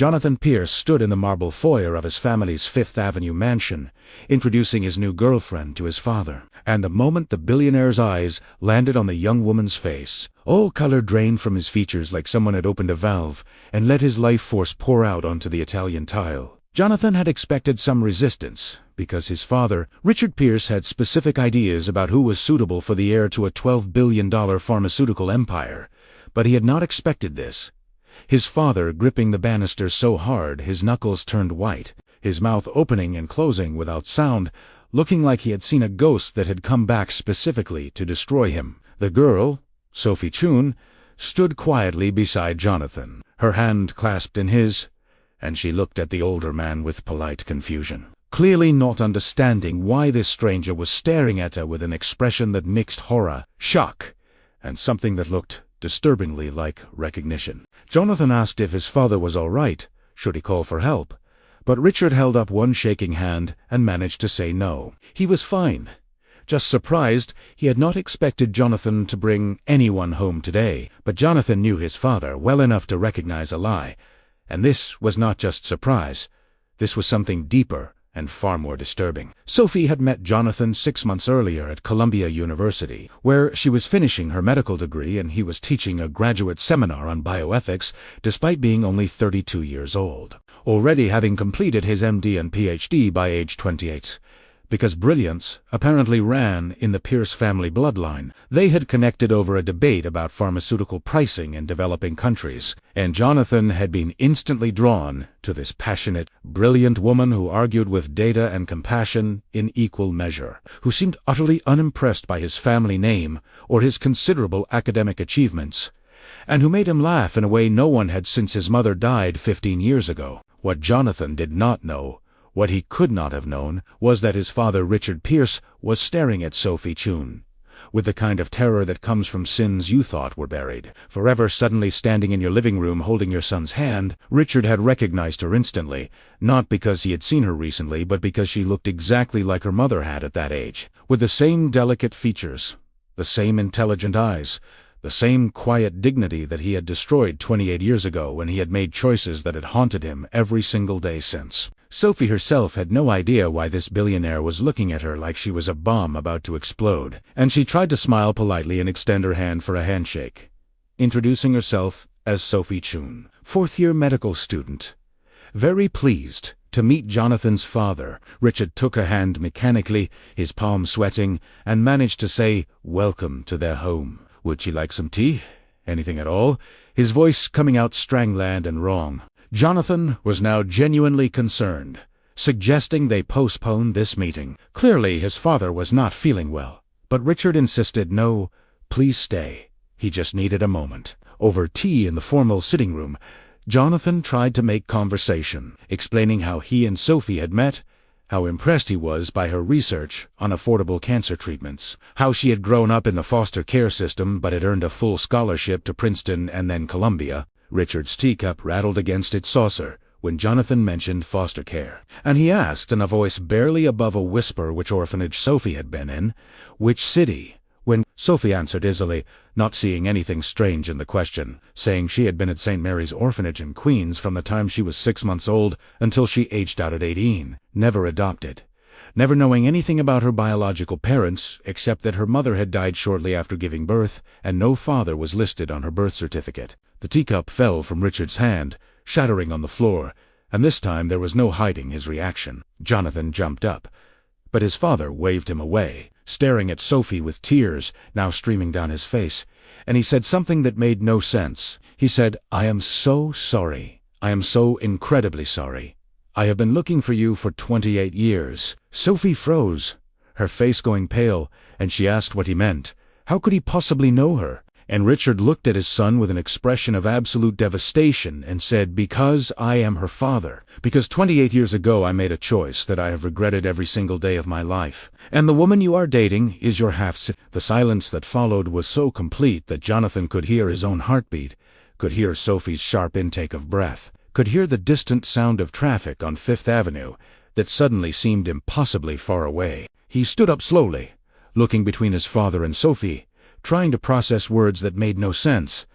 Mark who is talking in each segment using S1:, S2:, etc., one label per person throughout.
S1: Jonathan Pierce stood in the marble foyer of his family's Fifth Avenue mansion, introducing his new girlfriend to his father. And the moment the billionaire's eyes landed on the young woman's face, all color drained from his features like someone had opened a valve and let his life force pour out onto the Italian tile. Jonathan had expected some resistance, because his father, Richard Pierce, had specific ideas about who was suitable for the heir to a $12 billion pharmaceutical empire, but he had not expected this. His father gripping the banisters so hard his knuckles turned white, his mouth opening and closing without sound, looking like he had seen a ghost that had come back specifically to destroy him. The girl, Sophie Chun, stood quietly beside Jonathan, her hand clasped in his, and she looked at the older man with polite confusion, clearly not understanding why this stranger was staring at her with an expression that mixed horror, shock, and something that looked disturbingly like recognition. Jonathan asked if his father was all right, should he call for help, but Richard held up one shaking hand and managed to say no. He was fine. Just surprised. He had not expected Jonathan to bring anyone home today, but Jonathan knew his father well enough to recognize a lie. And this was not just surprise. This was something deeper and far more disturbing. Sophie had met Jonathan 6 months earlier at Columbia University, where she was finishing her medical degree and he was teaching a graduate seminar on bioethics despite being only 32 years old, already having completed his MD and PhD by age 28. Because brilliance apparently ran in the Pierce family bloodline, they had connected over a debate about pharmaceutical pricing in developing countries, and Jonathan had been instantly drawn to this passionate, brilliant woman who argued with data and compassion in equal measure, who seemed utterly unimpressed by his family name or his considerable academic achievements, and who made him laugh in a way no one had since his mother died 15 years ago. What Jonathan did not know, what he could not have known, was that his father Richard Pierce was staring at Sophie Chun, with the kind of terror that comes from sins you thought were buried. Forever suddenly standing in your living room holding your son's hand, Richard had recognized her instantly, not because he had seen her recently, but because she looked exactly like her mother had at that age, with the same delicate features, the same intelligent eyes, the same quiet dignity that he had destroyed 28 years ago when he had made choices that had haunted him every single day since. Sophie herself had no idea why this billionaire was looking at her like she was a bomb about to explode, and she tried to smile politely and extend her hand for a handshake, introducing herself as Sophie Chun, fourth-year medical student. Very pleased to meet Jonathan's father, Richard took her hand mechanically, his palm sweating, and managed to say, "Welcome to their home. Would she like some tea? Anything at all?" His voice coming out strangland and wrong. Jonathan was now genuinely concerned, suggesting they postpone this meeting. Clearly his father was not feeling well, but Richard insisted no, please stay. He just needed a moment. Over tea in the formal sitting room, Jonathan tried to make conversation, explaining how he and Sophie had met, how impressed he was by her research on affordable cancer treatments, how she had grown up in the foster care system but had earned a full scholarship to Princeton and then Columbia. Richard's teacup rattled against its saucer when Jonathan mentioned foster care, and he asked in a voice barely above a whisper which orphanage Sophie had been in, which city, when Sophie answered easily, not seeing anything strange in the question, saying she had been at St. Mary's Orphanage in Queens from the time she was 6 months old until she aged out at 18, never adopted, never knowing anything about her biological parents except that her mother had died shortly after giving birth and no father was listed on her birth certificate. The teacup fell from Richard's hand, shattering on the floor, and this time there was no hiding his reaction. Jonathan jumped up, but his father waved him away, staring at Sophie with tears now streaming down his face, and he said something that made no sense. He said, "I am so sorry. I am so incredibly sorry. I have been looking for you for 28 years. Sophie froze, her face going pale, and she asked what he meant. How could he possibly know her? And Richard looked at his son with an expression of absolute devastation and said, "Because I am her father. Because 28 years ago I made a choice that I have regretted every single day of my life. And the woman you are dating is your half-sister." The silence that followed was so complete that Jonathan could hear his own heartbeat, could hear Sophie's sharp intake of breath, could hear the distant sound of traffic on Fifth Avenue that suddenly seemed impossibly far away. He stood up slowly, looking between his father and Sophie, trying to process words that made no sense,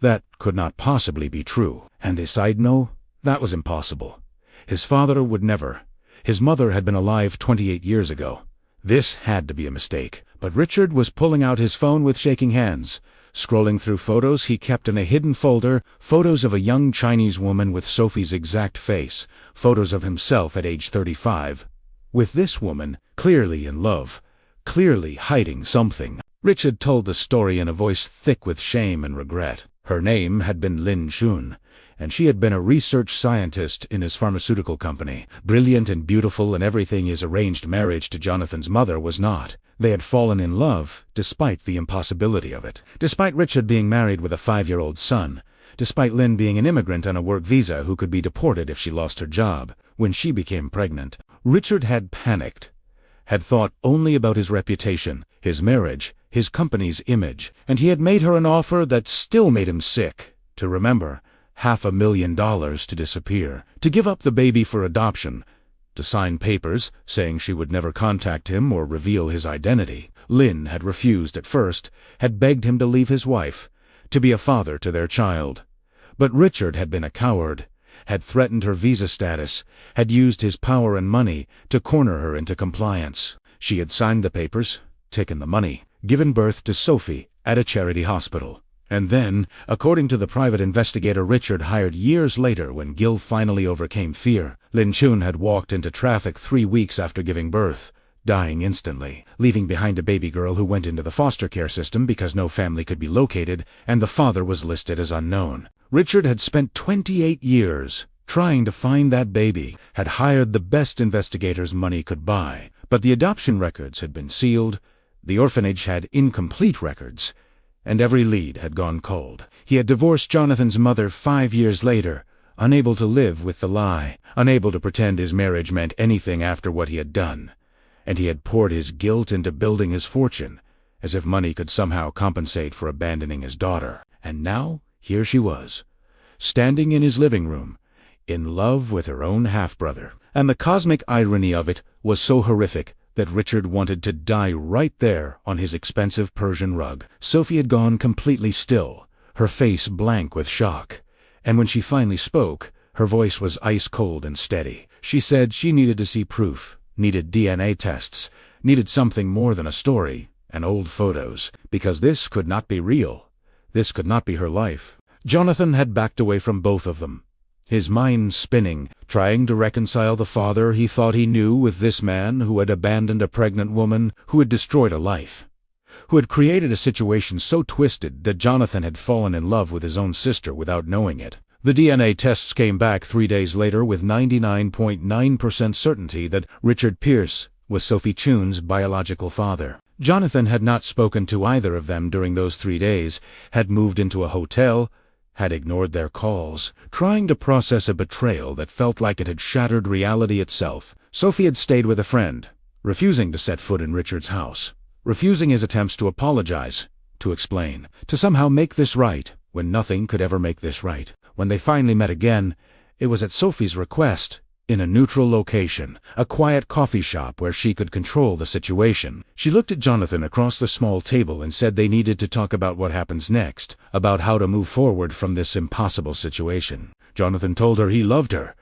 S1: that could not possibly be true. "And this I'd know? That was impossible. His father would never. His mother had been alive 28 years ago. This had to be a mistake. But Richard was pulling out his phone with shaking hands. Scrolling through photos he kept in a hidden folder, photos of a young Chinese woman with Sophie's exact face, photos of himself at age 35. With this woman, clearly in love, clearly hiding something. Richard told the story in a voice thick with shame and regret. Her name had been Lin Chun, and she had been a research scientist in his pharmaceutical company. Brilliant and beautiful and everything his arranged marriage to Jonathan's mother was not. They had fallen in love, despite the impossibility of it. Despite Richard being married with a 5-year-old son. Despite Lin being an immigrant on a work visa who could be deported if she lost her job. When she became pregnant, Richard had panicked. Had thought only about his reputation, his marriage, his company's image, and he had made her an offer that still made him sick. To remember, $500,000 to disappear, to give up the baby for adoption, to sign papers saying she would never contact him or reveal his identity. Lin had refused at first, had begged him to leave his wife, to be a father to their child. But Richard had been a coward, had threatened her visa status, had used his power and money to corner her into compliance. She had signed the papers, taken the money, given birth to Sophie at a charity hospital. And then, according to the private investigator Richard hired years later when Gil finally overcame fear, Lin Chun had walked into traffic 3 weeks after giving birth, dying instantly, leaving behind a baby girl who went into the foster care system because no family could be located, and the father was listed as unknown. Richard had spent 28 years trying to find that baby, had hired the best investigators money could buy, but the adoption records had been sealed, the orphanage had incomplete records, and every lead had gone cold. He had divorced Jonathan's mother 5 years later, unable to live with the lie, unable to pretend his marriage meant anything after what he had done. And he had poured his guilt into building his fortune, as if money could somehow compensate for abandoning his daughter. And now, here she was, standing in his living room, in love with her own half-brother. And the cosmic irony of it was so horrific that Richard wanted to die right there on his expensive Persian rug. Sophie had gone completely still, her face blank with shock. And when she finally spoke, her voice was ice-cold and steady. She said she needed to see proof, needed DNA tests, needed something more than a story and old photos, because this could not be real. This could not be her life. Jonathan had backed away from both of them, his mind spinning, trying to reconcile the father he thought he knew with this man who had abandoned a pregnant woman, who had destroyed a life, who had created a situation so twisted that Jonathan had fallen in love with his own sister without knowing it. The DNA tests came back 3 days later with 99.9% certainty that Richard Pierce was Sophie Chun's biological father. Jonathan had not spoken to either of them during those 3 days, had moved into a hotel, had ignored their calls, trying to process a betrayal that felt like it had shattered reality itself. Sophie had stayed with a friend, refusing to set foot in Richard's house, refusing his attempts to apologize, to explain, to somehow make this right, when nothing could ever make this right. When they finally met again, it was at Sophie's request, in a neutral location, a quiet coffee shop where she could control the situation. She looked at Jonathan across the small table and said they needed to talk about what happens next, about how to move forward from this impossible situation. Jonathan told her he loved her,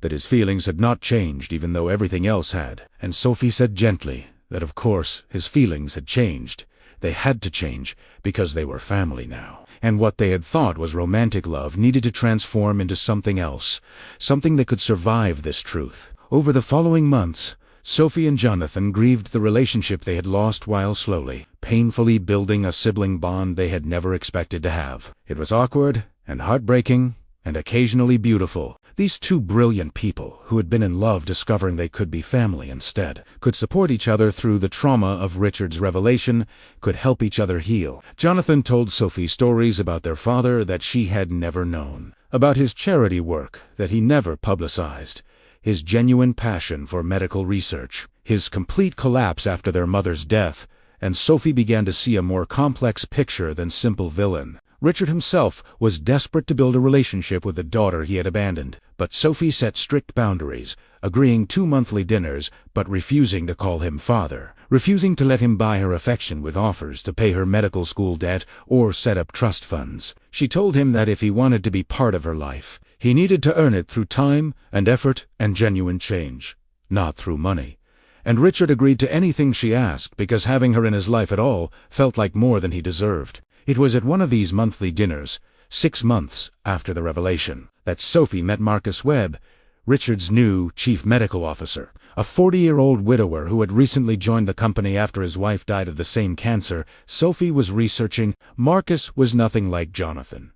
S1: that his feelings had not changed even though everything else had, and Sophie said gently that of course his feelings had changed. They had to change because they were family now. And what they had thought was romantic love needed to transform into something else, something that could survive this truth. Over the following months, Sophie and Jonathan grieved the relationship they had lost while slowly, painfully building a sibling bond they had never expected to have. It was awkward and heartbreaking and occasionally beautiful. These two brilliant people, who had been in love discovering they could be family instead, could support each other through the trauma of Richard's revelation, could help each other heal. Jonathan told Sophie stories about their father that she had never known, about his charity work that he never publicized, his genuine passion for medical research, his complete collapse after their mother's death, and Sophie began to see a more complex picture than simple villain. Richard himself was desperate to build a relationship with the daughter he had abandoned, but Sophie set strict boundaries, agreeing 2 monthly dinners, but refusing to call him father, refusing to let him buy her affection with offers to pay her medical school debt or set up trust funds. She told him that if he wanted to be part of her life, He needed to earn it through time and effort and genuine change, not through money. And Richard agreed to anything she asked because having her in his life at all felt like more than he deserved. It was at one of these monthly dinners, 6 months after the revelation, that Sophie met Marcus Webb, Richard's new chief medical officer. A 40-year-old widower who had recently joined the company after his wife died of the same cancer, Sophie was researching. Marcus was nothing like Jonathan.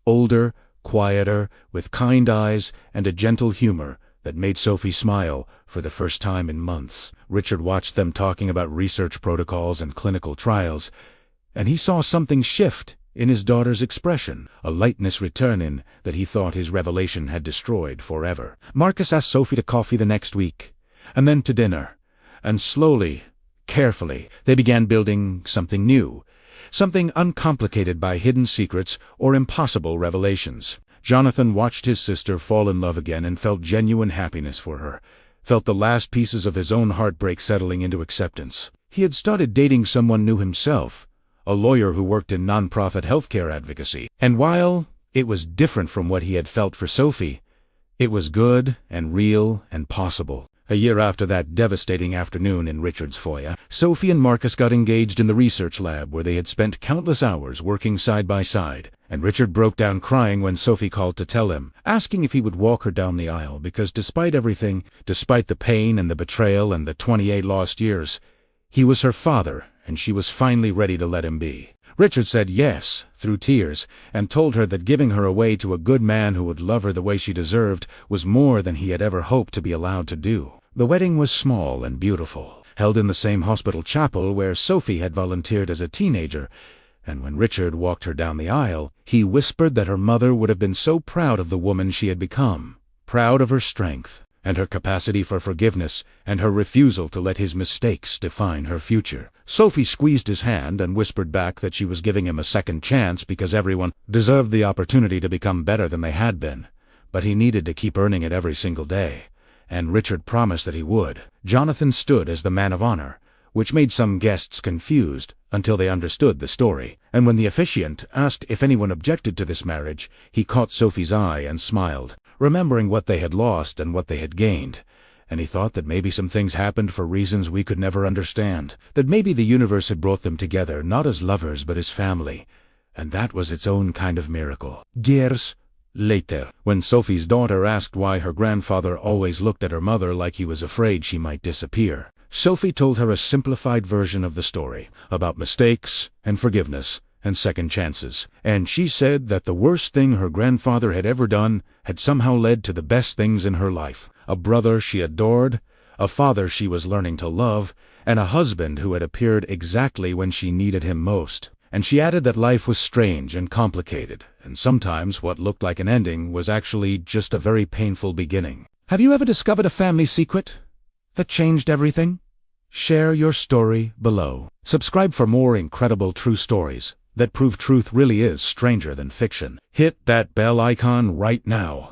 S1: Older, quieter, with kind eyes and a gentle humor that made Sophie smile for the first time in months. Richard watched them talking about research protocols and clinical trials, and he saw something shift in his daughter's expression, a lightness return in that he thought his revelation had destroyed forever. Marcus asked Sophie to coffee the next week, and then to dinner, and slowly, carefully, they began building something new, something uncomplicated by hidden secrets or impossible revelations. Jonathan watched his sister fall in love again and felt genuine happiness for her, felt the last pieces of his own heartbreak settling into acceptance. He had started dating someone new himself, a lawyer who worked in non-profit healthcare advocacy. And while it was different from what he had felt for Sophie, it was good and real and possible. A year after that devastating afternoon in Richard's foyer, Sophie and Marcus got engaged in the research lab where they had spent countless hours working side by side. And Richard broke down crying when Sophie called to tell him, asking if he would walk her down the aisle because despite everything, despite the pain and the betrayal and the 28 lost years, he was her father and she was finally ready to let him be. Richard said yes, through tears, and told her that giving her away to a good man who would love her the way she deserved was more than he had ever hoped to be allowed to do. The wedding was small and beautiful, held in the same hospital chapel where Sophie had volunteered as a teenager, and when Richard walked her down the aisle, he whispered that her mother would have been so proud of the woman she had become, proud of her strength, and her capacity for forgiveness, and her refusal to let his mistakes define her future. Sophie squeezed his hand and whispered back that she was giving him a second chance because everyone deserved the opportunity to become better than they had been, but he needed to keep earning it every single day. And Richard promised that he would. Jonathan stood as the man of honor, which made some guests confused until they understood the story. And when the officiant asked if anyone objected to this marriage, he caught Sophie's eye and smiled, remembering what they had lost and what they had gained. And he thought that maybe some things happened for reasons we could never understand, that maybe the universe had brought them together not as lovers but as family, and that was its own kind of miracle. Years later, when Sophie's daughter asked why her grandfather always looked at her mother like he was afraid she might disappear, Sophie told her a simplified version of the story, about mistakes and forgiveness and second chances. And she said that the worst thing her grandfather had ever done had somehow led to the best things in her life. A brother she adored, a father she was learning to love, and a husband who had appeared exactly when she needed him most. And she added that life was strange and complicated, and sometimes what looked like an ending was actually just a very painful beginning. Have you ever discovered a family secret that changed everything? Share your story below. Subscribe for more incredible true stories that prove truth really is stranger than fiction. Hit that bell icon right now.